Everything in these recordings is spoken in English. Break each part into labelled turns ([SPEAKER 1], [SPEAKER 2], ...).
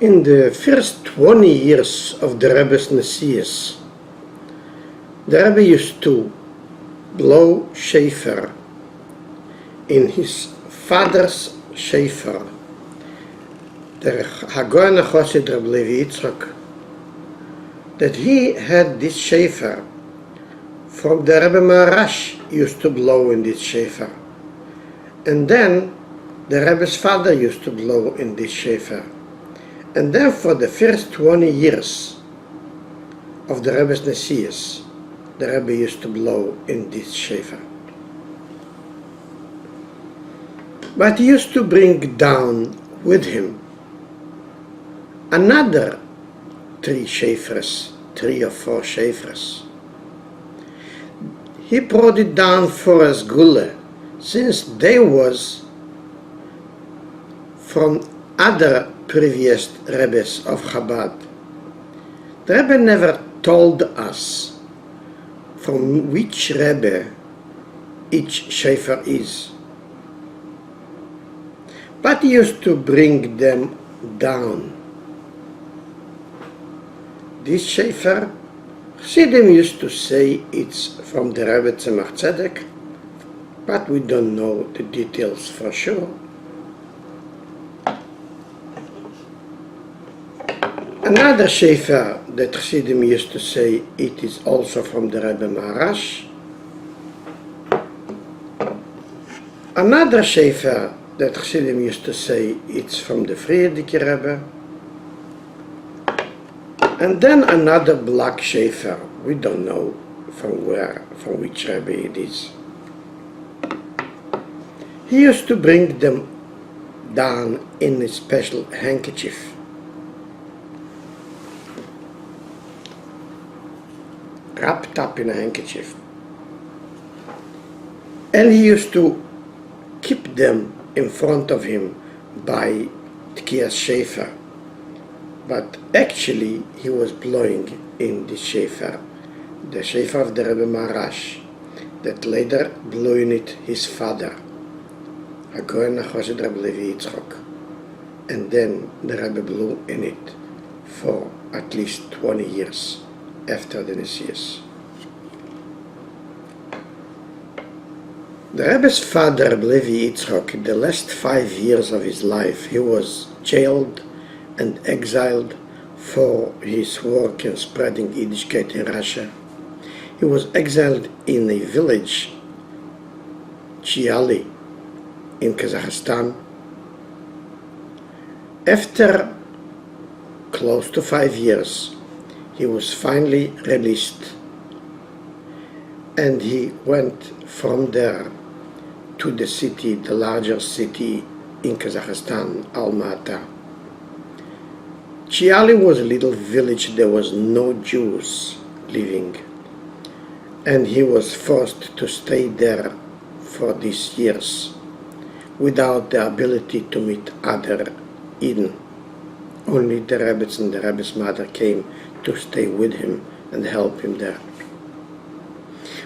[SPEAKER 1] In the first 20 years of the Rebbe's Nesius, the Rebbe used to blow shofar in his father's shofar, the Hagoy Chosid Rebbe Levi Yitzchok, that he had this shofar from the Rebbe Maharash used to blow in this shofar. And then the Rebbe's father used to blow in this shofar. And then for the first 20 years of the Rebbe's Nesius, the Rebbe used to blow in this shofar. But he used to bring down with him another 3 shofars, 3 or 4 shofars. He brought it down for us gula, since they was from other previous Rebbes of Chabad. The Rebbe never told us from which Rebbe each shofar is, but he used to bring them down. This shofar, Chassidim used to say it's from the Rebbe Tzemach Tzedek, but we don't know the details for sure. Another shofar that Chassidim used to say it is also from the Rebbe Maharash. Another shofar that Chassidim used to say it's from the Frierdiker Rebbe. And then another black shofar, we don't know from where, from which Rebbe it is. He used to bring them down in a special handkerchief. Wrapped up in a handkerchief. And he used to keep them in front of him by Tkiyas shofar. But actually he was blowing in the shofar, the shofar of the Rebbe Maharash, that later blew in it his father, Hagoy Chosid Rebbe Levi Yitzchok. And then the Rebbe blew in it for at least 20 years after the Nesius. The Rebbe's father, Rebbe Levi Yitzchok, in the last 5 years of his life, he was jailed and exiled for his work in spreading Yiddishkeit in Russia. He was exiled in a village, Chiali, in Kazakhstan. After close to 5 years, he was finally released, and he went from there to the city, the larger city in Kazakhstan, Almaty. Chiali was a little village, there was no Jews living, and he was forced to stay there for these years without the ability to meet other Eden. Only the Rebbe and the Rebbe's mother came to stay with him and help him there.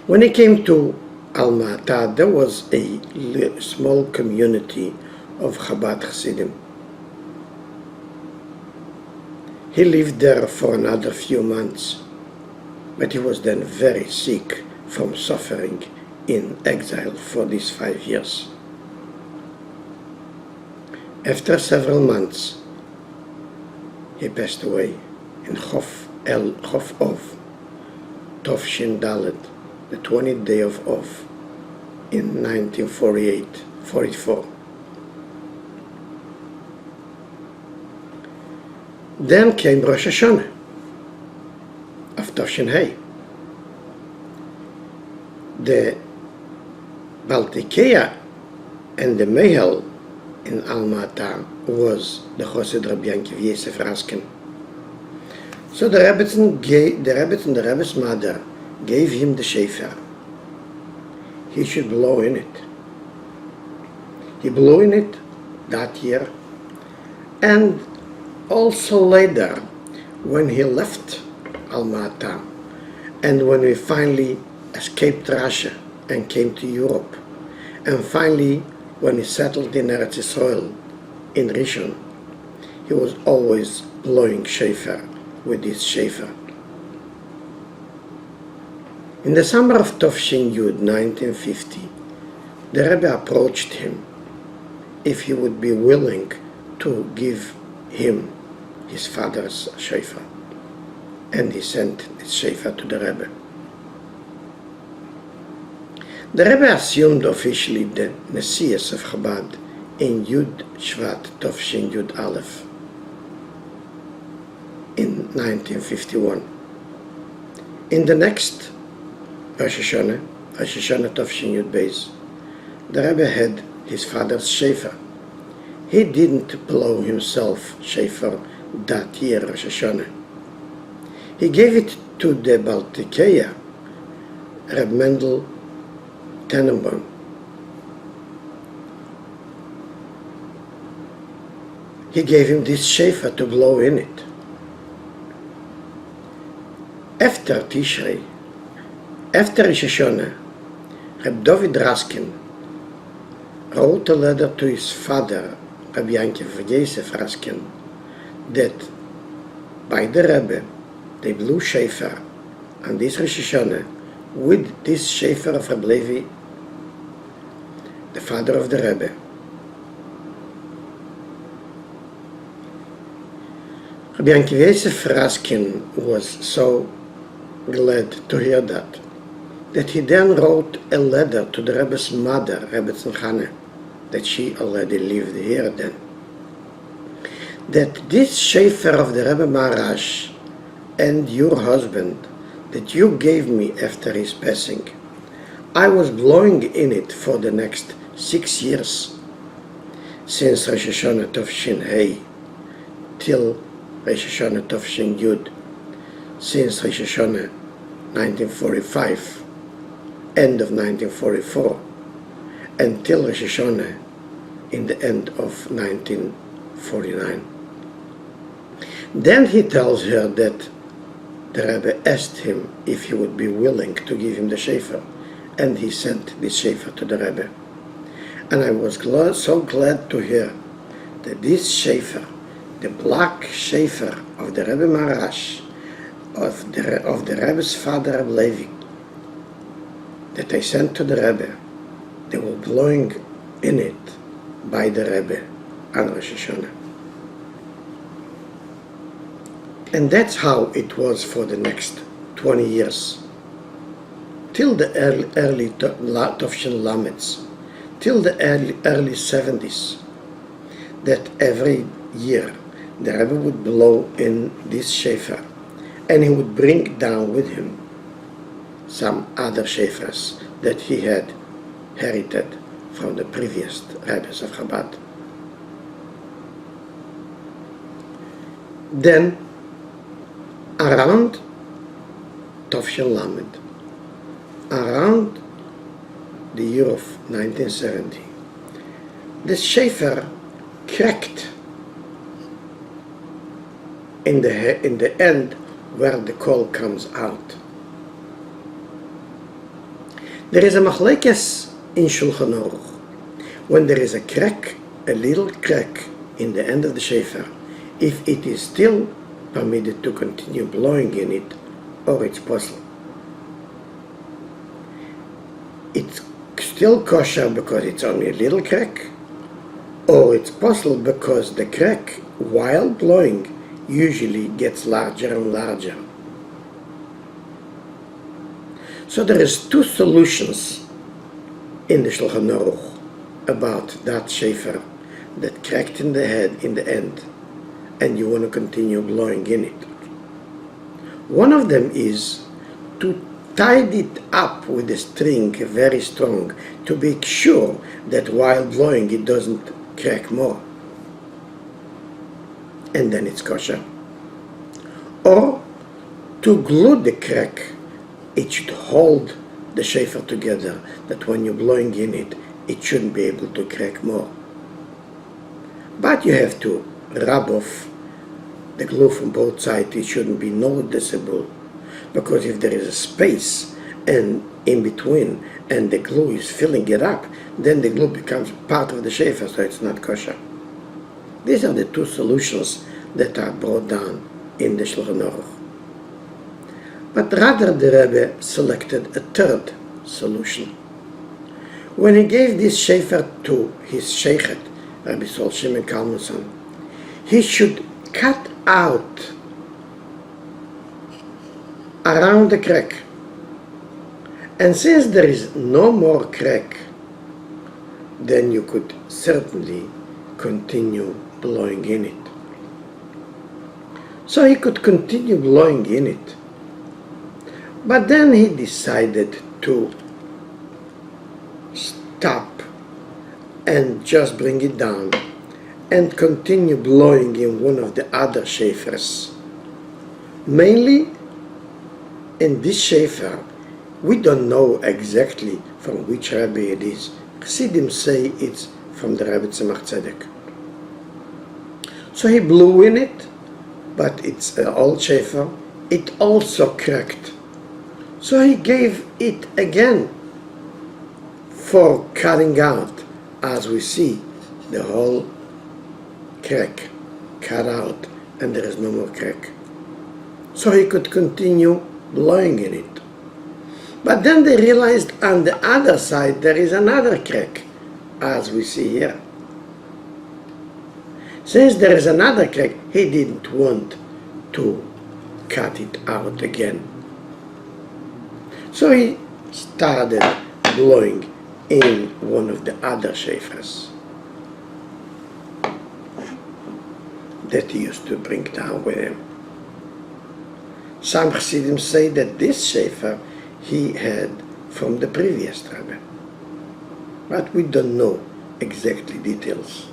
[SPEAKER 1] When he came to Almaty, there was a small community of Chabad Chassidim. He lived there for another few months, but he was then very sick from suffering in exile for these 5 years. After several months, he passed away in Chof Ov, Tov Shin Dalet, the 20th day of Ov, in 1944. Then came Rosh Hashanah of Tov Hey. The Baltikeya and the Mehel in Almaty was the Chosid Rabbi Yankiv Yosef Raskin. So the Rebbe and the Rebbe's mother gave him the shofar. He should blow in it. He blew in it that year, and also later when he left Almaty and when we finally escaped Russia and came to Europe, and finally when he settled in Eretz Yisrael in Rishon, he was always blowing shofar with this shofar. In the summer of Tovshin Yud 1950, the Rebbe approached him if he would be willing to give him his father's shofar, and he sent this shofar to the Rebbe. The Rebbe assumed officially the Nesias of Chabad in Yud Shvat Tovshin Yud Aleph in 1951. In the next Rosh Hashanah Tovshin Yud Beis, the Rebbe had his father's shofar. He didn't blow himself shofar that year, Rosh Hashanah. He gave it to the Baltikeya, Reb Mendel Tenenbaum. He gave him this shofar to blow in it. After Tishrei, after Rosh Hashanah, Reb David Raskin wrote a letter to his father, Reb Yankov Yosef Raskin, that by the Rebbe, they blew shofar on this Rosh Hashanah with this shofar of Reb Levi, the father of the Rebbe. Reb Yankov Yosef Raskin was so glad to hear that he then wrote a letter to the Rebbe's mother, Rebbe Tzimchane, that she already lived here then, that this shofar of the Rebbe Maharash and your husband that you gave me after his passing, I was blowing in it for the next 6 years, since Rosh Hashanah Tovshin Hei till Rosh Hashanah Tovshin Yud, since Rosh Hashanah 1945, end of 1944, until Rosh Hashanah in the end of 1949. Then he tells her that the Rebbe asked him if he would be willing to give him the shofar, and he sent this shofar to the Rebbe. And I was so glad to hear that this shofar, the black shofar of the Rebbe Maharash, of the Rebbe's father Reb Levi, that I sent to the Rebbe, they were blowing in it by the Rebbe on Rosh Hashanah. And that's how it was for the next 20 years, till the early Tovshin Lamets, till the early 70s, that every year the Rebbe would blow in this shofar, and he would bring down with him some other shofars that he had inherited from the previous Rebbes of Chabad. Then, around Tovshin Lamed, around the year of 1970, the shofar cracked in the end where the call comes out. There is a machlekes in Shulchan Aruch. When there is a crack, a little crack in the end of the shofar, if it is still permitted to continue blowing in it, or it's possible. It's still kosher because it's only a little crack, or it's possible because the crack, while blowing, usually gets larger and larger. So there is two solutions in the Shulchan Aruch about that shofar that cracked in the head in the end, and you want to continue blowing in it. One of them is to tie it up with a string very strong to make sure that while blowing it doesn't crack more, and then it's kosher. Or to glue the crack, it should hold the shofar together, that when you're blowing in it, it shouldn't be able to crack more. But you have to rub off the glue from both sides. It shouldn't be noticeable, because if there is a space and in between and the glue is filling it up, then the glue becomes part of the shofar, so it's not kosher. These are the two solutions that are brought down in the Shulchan Aruch. But rather the Rebbe selected a third solution. When he gave this shofar to his sheikhet, Rabbi Sol Shimon Kalmanson, he should cut out around the crack. And since there is no more crack, then you could certainly continue blowing in it. So he could continue blowing in it. But then he decided to stop and just bring it down and continue blowing in one of the other shofars. Mainly in this shofar, we don't know exactly from which Rebbe it is. Chassidim say it's from the Rebbe Tzemach Tzedek. So he blew in it, but it's an old shofar. It also cracked. So he gave it again for cutting out, as we see the whole crack cut out and there is no more crack. So he could continue blowing in it. But then they realized on the other side there is another crack, as we see here. Since there is another crack, he didn't want to cut it out again. So he started blowing in one of the other shofars that he used to bring down with him. Some Chassidim say that this shofar he had from the previous Rebbe, but we don't know exactly details.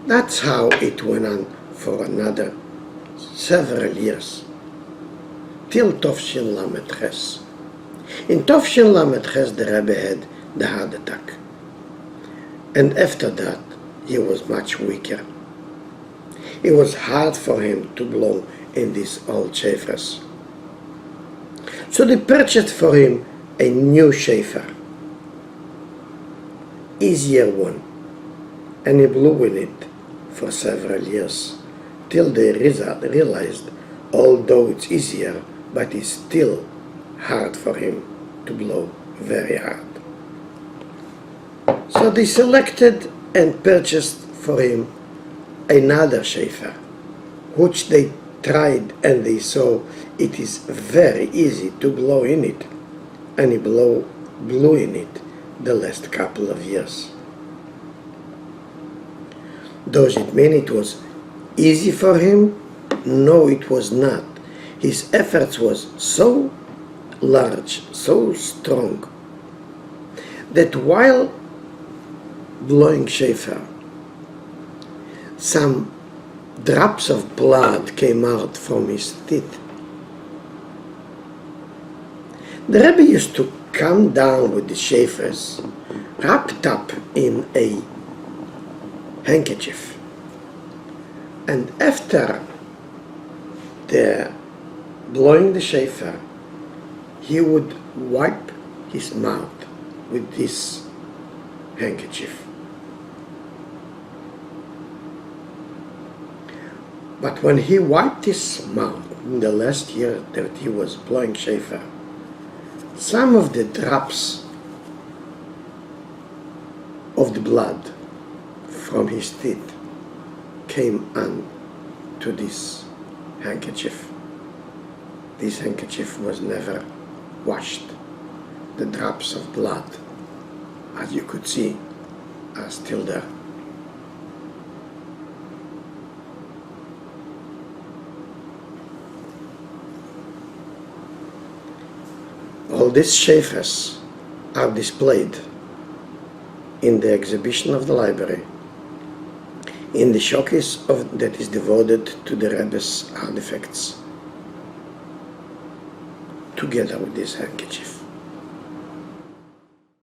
[SPEAKER 1] That's how it went on for another several years, till Tovshin Lamed Ches. In Tovshin Lamed Ches, the Rebbe had the heart attack, and after that he was much weaker. It was hard for him to blow in these old shofars. So they purchased for him a new shofar, easier one, and he blew in it for several years, till they realized, although it's easier, but it's still hard for him to blow very hard. So they selected and purchased for him another shofar, which they tried and they saw it is very easy to blow in it, and he blew in it the last couple of years. Does it mean it was easy for him? No, it was not. His efforts was so large, so strong, that while blowing shofar, some drops of blood came out from his teeth. The Rebbe used to come down with the shofars wrapped up in a handkerchief, and after the blowing the shofar, he would wipe his mouth with this handkerchief. But when he wiped his mouth in the last year that he was blowing shofar, some of the drops of the blood from his teeth came on to this handkerchief. This handkerchief was never washed. The drops of blood, as you could see, are still there. All these shofars are displayed in the exhibition of the library, in the showcase that is devoted to the Rebbe's artifacts, together with this handkerchief.